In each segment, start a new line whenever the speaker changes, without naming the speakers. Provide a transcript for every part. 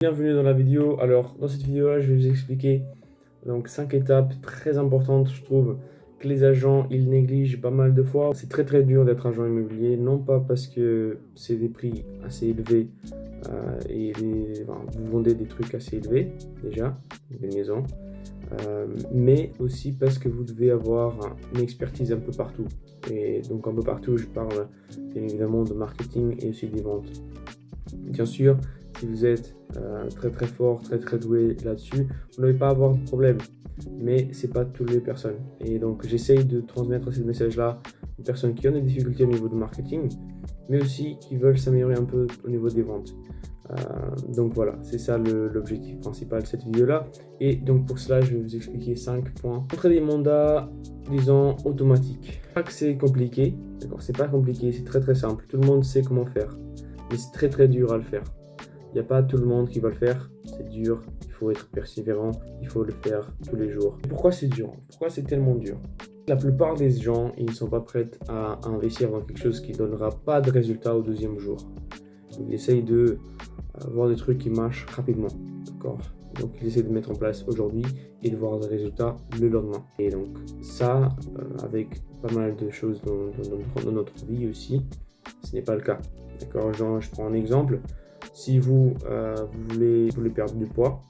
Bienvenue dans la vidéo. Alors, dans cette vidéo-là, je vais vous expliquer donc 5 étapes très importantes, je trouve, que les agents ils négligent pas mal de fois. C'est très dur d'être agent immobilier, non pas parce que c'est des prix assez élevés vous vendez des trucs assez élevés déjà, des maisons, mais aussi parce que vous devez avoir une expertise un peu partout. Et donc un peu partout, je parle bien évidemment de marketing et aussi des ventes. Bien sûr, si vous êtes très fort, très doué là-dessus, vous n'allez pas avoir de problème. Mais c'est pas toutes les personnes. Et donc j'essaye de transmettre ce message-là aux personnes qui ont des difficultés au niveau du marketing, mais aussi qui veulent s'améliorer un peu au niveau des ventes. Donc voilà, c'est ça l'objectif principal de cette vidéo-là. Et donc pour cela, je vais vous expliquer 5 points. Montrer des mandats, disons, automatiques. Pas que c'est compliqué, d'accord, c'est pas compliqué, c'est très simple. Tout le monde sait comment faire, mais c'est très dur à le faire. Il n'y a pas tout le monde qui va le faire, c'est dur, il faut être persévérant, il faut le faire tous les jours. Pourquoi c'est dur? Pourquoi c'est tellement dur? La plupart des gens, ils ne sont pas prêts à investir dans quelque chose qui ne donnera pas de résultat au deuxième jour. Ils essayent de voir des trucs qui marchent rapidement, d'accord? Donc ils essaient de mettre en place aujourd'hui et de voir des résultats le lendemain. Et donc ça, avec pas mal de choses dans notre vie aussi, ce n'est pas le cas, d'accord? Genre, je prends un exemple. Si vous voulez perdre du poids,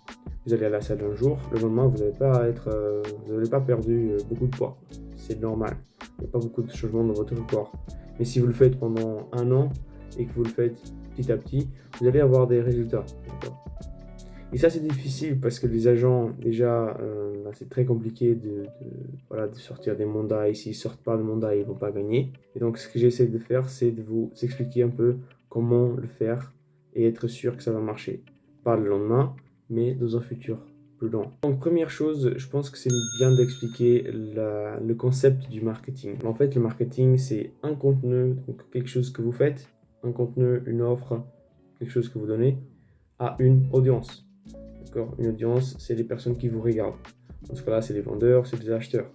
vous allez à la salle un jour, le lendemain, vous n'avez pas perdu beaucoup de poids. C'est normal. Il n'y a pas beaucoup de changements dans votre corps. Mais si vous le faites pendant un an et que vous le faites petit à petit, vous allez avoir des résultats. Et ça, c'est difficile parce que les agents, déjà, c'est très compliqué de sortir des mandats. Et s'ils ne sortent pas de mandat, ils ne vont pas gagner. Et donc, ce que j'essaie de faire, c'est de vous expliquer un peu comment le faire et être sûr que ça va marcher. Pas le lendemain, mais dans un futur plus long. Donc, première chose, je pense que c'est bien d'expliquer le concept du marketing. En fait, le marketing, c'est un contenu, donc quelque chose que vous faites, un contenu, une offre, quelque chose que vous donnez à une audience. D'accord? Une audience, c'est les personnes qui vous regardent. Dans ce cas-là, c'est les vendeurs, c'est les acheteurs.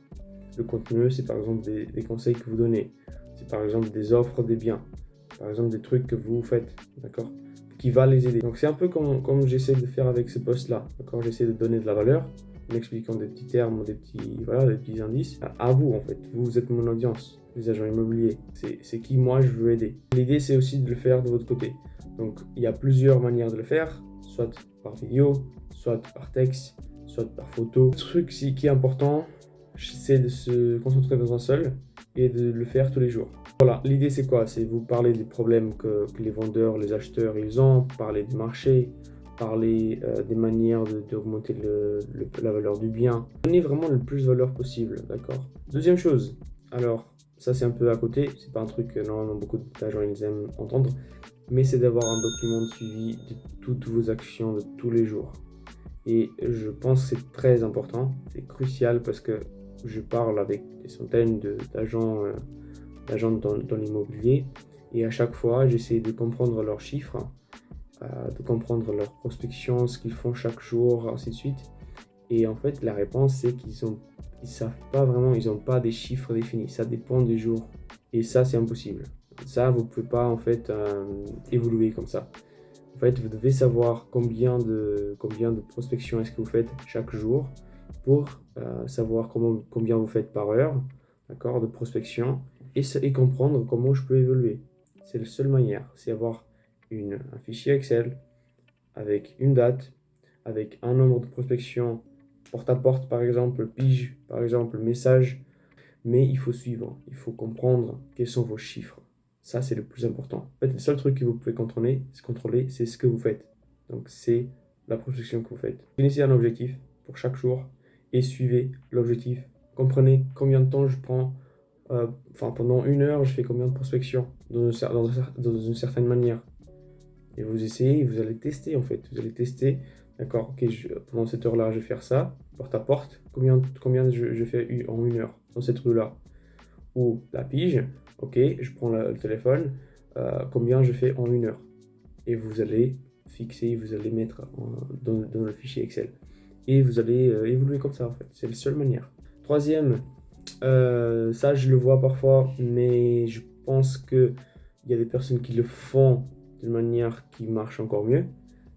Le contenu, c'est par exemple des conseils que vous donnez. C'est par exemple des offres, des biens. Par exemple, des trucs que vous faites, d'accord? Qui va les aider. Donc c'est un peu comme j'essaie de faire avec ce post-là. D'accord? J'essaie de donner de la valeur en expliquant des petits termes, des petits indices à vous en fait. Vous êtes mon audience, les agents immobiliers. C'est qui moi je veux aider. L'idée c'est aussi de le faire de votre côté. Donc il y a plusieurs manières de le faire, soit par vidéo, soit par texte, soit par photo. Le truc qui est important, c'est de se concentrer dans un seul et de le faire tous les jours. Voilà, l'idée c'est quoi? C'est vous parler des problèmes que les vendeurs, les acheteurs ils ont, parler du marché, parler des manières d'augmenter la valeur du bien. Donner vraiment le plus de valeur possible, d'accord? Deuxième chose, alors ça c'est un peu à côté, c'est pas un truc que normalement beaucoup d'agents ils aiment entendre, mais c'est d'avoir un document de suivi de toutes vos actions de tous les jours. Et je pense que c'est très important, c'est crucial parce que je parle avec des centaines d'agents dans l'immobilier et à chaque fois j'essaie de comprendre leurs chiffres, de comprendre leur prospection, ce qu'ils font chaque jour, ainsi de suite. Et en fait la réponse c'est ils savent pas vraiment, ils n'ont pas des chiffres définis, ça dépend des jours et ça c'est impossible. Ça vous pouvez pas en fait évoluer comme ça. En fait, vous devez savoir combien de prospection est-ce que vous faites chaque jour pour savoir combien vous faites par heure, d'accord, de prospection et comprendre comment je peux évoluer. C'est la seule manière, c'est avoir un fichier Excel avec une date, avec un nombre de prospections, porte à porte par exemple, pige par exemple, message, mais il faut suivre, il faut comprendre quels sont vos chiffres. Ça, c'est le plus important. En fait, le seul truc que vous pouvez contrôler, c'est ce que vous faites. Donc, c'est la prospection que vous faites. Définissez un objectif pour chaque jour et suivez l'objectif. Comprenez combien de temps je prends. Pendant une heure, je fais combien de prospections dans une certaine manière. Et vous essayez, vous allez tester en fait. Vous allez tester, d'accord, ok, pendant cette heure-là, je vais faire ça, porte à porte. Combien je fais en une heure dans cette rue-là? Ou la pige, ok, je prends le téléphone, combien je fais en une heure. Et vous allez fixer, vous allez mettre dans le fichier Excel. Et vous allez évoluer comme ça en fait. C'est la seule manière. Troisième, ça je le vois parfois, mais je pense qu'il y a des personnes qui le font d'une manière qui marche encore mieux.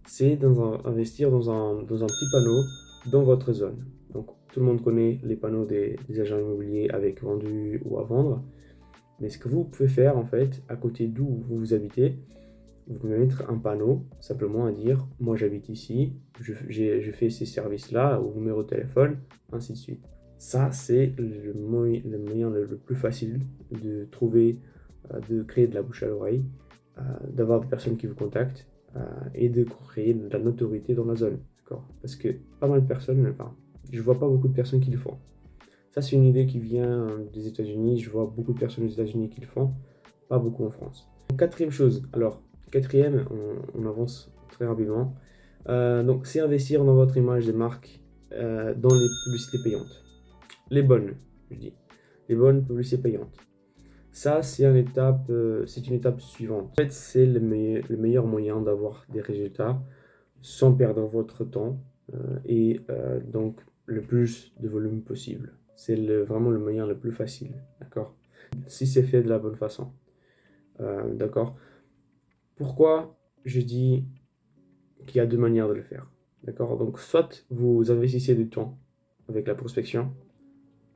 c'est investir dans un petit panneau dans votre zone. Donc, tout le monde connaît les panneaux des agents immobiliers avec vendu ou à vendre. Mais ce que vous pouvez faire, en fait, à côté d'où vous habitez, vous pouvez mettre un panneau simplement à dire « Moi, j'habite ici, je fais ces services-là, au numéro de téléphone, ainsi de suite. » Ça, c'est le moyen le plus facile de trouver, de créer de la bouche à l'oreille, d'avoir des personnes qui vous contactent et de créer de la notoriété dans la zone. D'accord ? Parce que pas mal de personnes, enfin, je vois pas beaucoup de personnes qui le font. Ça, c'est une idée qui vient des États-Unis. Je vois beaucoup de personnes aux États-Unis qui le font, pas beaucoup en France. Quatrième chose, alors, quatrième, on avance très rapidement. Donc, c'est investir dans votre image de marque dans les publicités payantes. Les bonnes, je dis. Les bonnes publicités payantes. Ça, c'est une étape suivante. En fait, c'est le meilleur moyen d'avoir des résultats sans perdre votre temps et donc le plus de volume possible. C'est vraiment le moyen le plus facile, d'accord? Si c'est fait de la bonne façon, d'accord? Pourquoi je dis qu'il y a deux manières de le faire, d'accord? Donc, soit vous investissez du temps avec la prospection,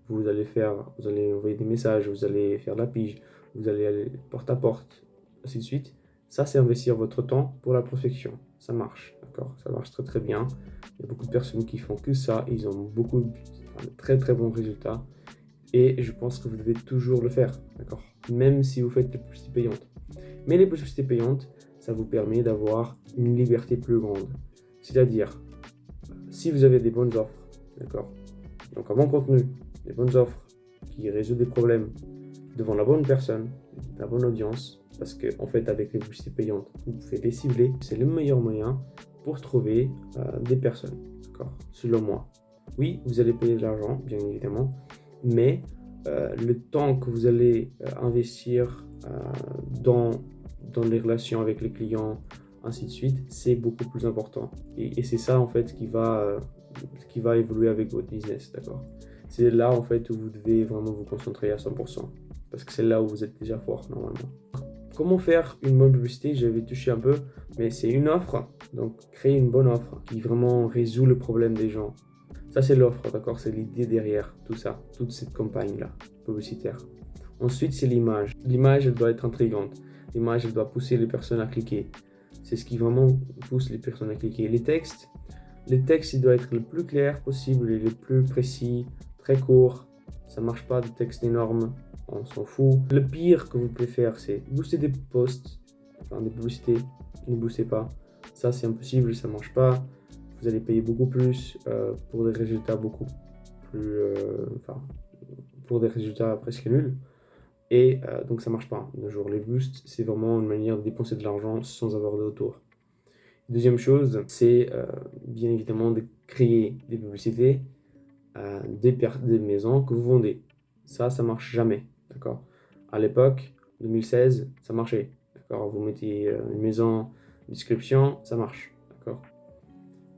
vous allez envoyer des messages, vous allez faire de la pige, vous allez aller porte à porte, ainsi de suite. Ça, c'est investir votre temps pour la prospection. Ça marche, d'accord? Ça marche très très bien. Il y a beaucoup de personnes qui font que ça. Ils ont de très très bons résultats. Et je pense que vous devez toujours le faire, d'accord? Même si vous faites les publicités payantes. Mais les publicités payantes, ça vous permet d'avoir une liberté plus grande. C'est-à-dire, si vous avez des bonnes offres, d'accord? Donc un bon contenu, des bonnes offres qui résolvent des problèmes devant la bonne personne, la bonne audience, parce que en fait avec les publicités payantes, vous pouvez les cibler, c'est le meilleur moyen pour trouver des personnes, d'accord, selon moi. Oui, vous allez payer de l'argent, bien évidemment, mais le temps que vous allez investir dans les relations avec les clients, ainsi de suite, c'est beaucoup plus important. Et c'est ça en fait qui va évoluer avec votre business, d'accord? C'est là en fait où vous devez vraiment vous concentrer à 100%, parce que c'est là où vous êtes déjà fort normalement. Comment faire une bonne publicité? Je vais toucher un peu, mais c'est une offre, donc créer une bonne offre qui vraiment résout le problème des gens. Ça c'est l'offre, d'accord? C'est l'idée derrière tout ça, toute cette campagne-là, publicitaire. Ensuite c'est l'image. L'image elle doit être intrigante. L'image elle doit pousser les personnes à cliquer. C'est ce qui vraiment pousse les personnes à cliquer. Les textes, il doit être le plus clair possible et le plus précis, très court. Ça marche pas de texte énorme, on s'en fout. Le pire que vous pouvez faire, c'est booster des posts, enfin des publicités. Ne boostez pas. Ça, c'est impossible, ça marche pas. Vous allez payer beaucoup plus pour des résultats beaucoup plus, pour des résultats presque nuls. Et donc ça marche pas. De jour, les boosts, c'est vraiment une manière de dépenser de l'argent sans avoir de retour. Deuxième chose, c'est bien évidemment de créer des publicités des maisons que vous vendez. Ça marche jamais, d'accord? À l'époque, 2016, ça marchait, d'accord? Vous mettez une maison, une description, ça marche, d'accord?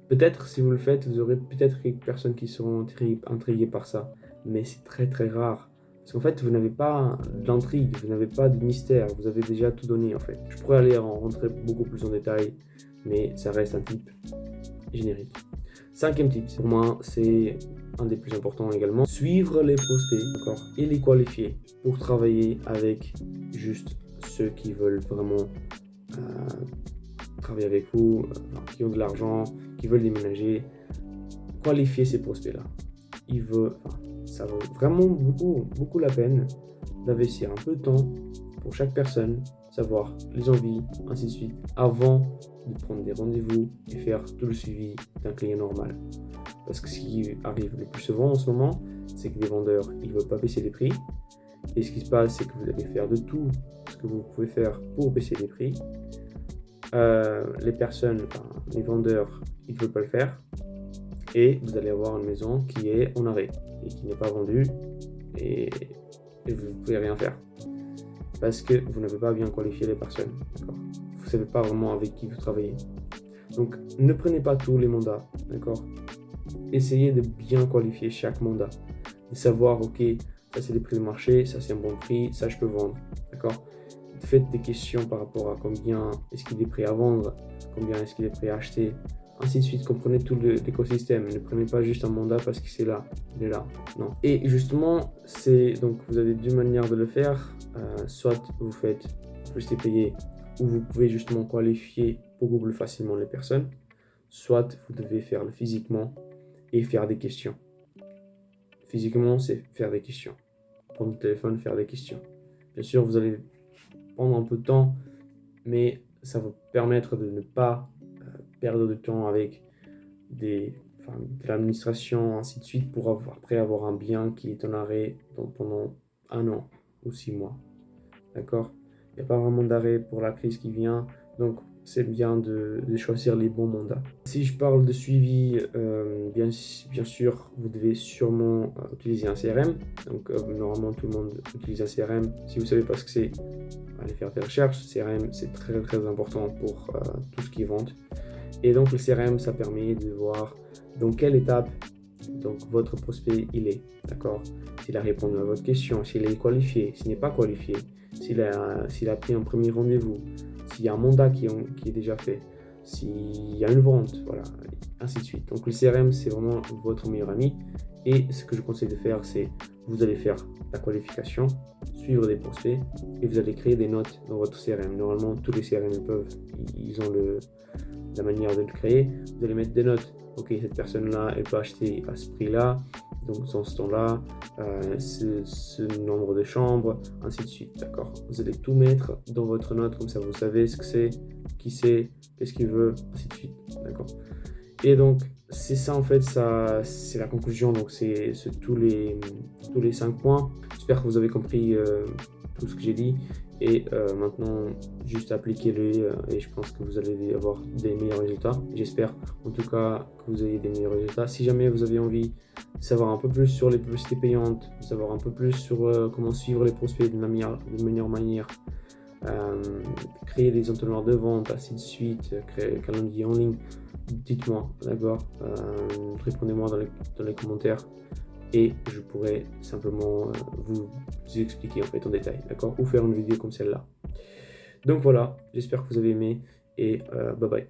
Peut-être, si vous le faites, vous aurez peut-être quelques personnes qui seront intriguées par ça, mais c'est très très rare. Parce qu'en fait, vous n'avez pas d'intrigue, vous n'avez pas de mystère, vous avez déjà tout donné en fait. Je pourrais aller rentrer beaucoup plus en détail, mais ça reste un type générique. Cinquième type, pour moi, c'est un des plus importants également. Suivre les prospects, d'accord, et les qualifier pour travailler avec juste ceux qui veulent vraiment travailler avec vous, qui ont de l'argent, qui veulent déménager. Qualifier ces prospects-là. Ça vaut vraiment beaucoup la peine d'investir un peu de temps pour chaque personne, savoir les envies, ainsi de suite, avant de prendre des rendez-vous et faire tout le suivi d'un client normal. Parce que ce qui arrive le plus souvent en ce moment, c'est que les vendeurs, ils ne veulent pas baisser les prix. Et ce qui se passe, c'est que vous allez faire de tout ce que vous pouvez faire pour baisser les prix. Les vendeurs, ils ne veulent pas le faire. Et vous allez avoir une maison qui est en arrêt et qui n'est pas vendue et vous ne pouvez rien faire. Parce que vous n'avez pas bien qualifié les personnes. D'accord ? Vous ne savez pas vraiment avec qui vous travaillez. Donc, ne prenez pas tous les mandats. D'accord ? Essayez de bien qualifier chaque mandat. De savoir, ok, ça c'est les prix de marché, ça c'est un bon prix, ça je peux vendre. D'accord ? faites des questions par rapport à combien est-ce qu'il est prêt à vendre, combien est-ce qu'il est prêt à acheter, ainsi de suite. Comprenez tout l'écosystème. Ne prenez pas juste un mandat parce que c'est là, il est là. Non. Et justement, donc vous avez deux manières de le faire. Soit vous faites plus les payer, ou vous pouvez justement qualifier beaucoup plus facilement les personnes. Soit vous devez faire le physiquement et faire des questions. Physiquement, c'est faire des questions. Prendre le téléphone, faire des questions. Bien sûr, vous allez prendre un peu de temps, mais ça va vous permettre de ne pas perdre de temps avec de l'administration, ainsi de suite, pour après avoir un bien qui est en arrêt pendant 1 an ou 6 mois. D'accord? Il n'y a pas vraiment d'arrêt pour la crise qui vient, donc c'est bien de choisir les bons mandats. Si je parle de suivi, bien sûr, vous devez sûrement utiliser un CRM. Donc normalement, tout le monde utilise un CRM. Si vous ne savez pas ce que c'est, allez faire des recherches. CRM, c'est très très important pour tout ce qui est vente. Et donc le CRM, ça permet de voir dans quelle étape donc votre prospect il est, d'accord? S'il a répondu à votre question, s'il est qualifié, s'il n'est pas qualifié, s'il a pris un premier rendez-vous, s'il y a un mandat qui est déjà fait, s'il y a une vente, voilà, ainsi de suite. Donc le CRM, c'est vraiment votre meilleur ami. Et ce que je conseille de faire, c'est vous allez faire la qualification, suivre des prospects et vous allez créer des notes dans votre CRM. Normalement, tous les CRM ils ont la manière de le créer. Vous allez mettre des notes. Ok, cette personne-là, elle peut acheter à ce prix-là, donc dans ce temps-là, ce nombre de chambres, ainsi de suite, d'accord? Vous allez tout mettre dans votre note, comme ça vous savez ce que c'est, qui c'est, qu'est-ce qu'il veut, ainsi de suite, d'accord? Et donc, c'est ça en fait, c'est la conclusion, donc c'est tous les 5 points. J'espère que vous avez compris tout ce que j'ai dit. Et maintenant, juste appliquez-le et je pense que vous allez avoir des meilleurs résultats. J'espère en tout cas que vous ayez des meilleurs résultats. Si jamais vous avez envie de savoir un peu plus sur les publicités payantes, de savoir un peu plus sur comment suivre les prospects d'une meilleure manière, créer des entonnoirs de vente, ainsi de suite, créer un calendrier en ligne, dites-moi, d'accord? Répondez-moi dans les commentaires. Et je pourrais simplement vous expliquer en fait en détail, d'accord? Ou faire une vidéo comme celle-là. Donc voilà, j'espère que vous avez aimé et bye bye.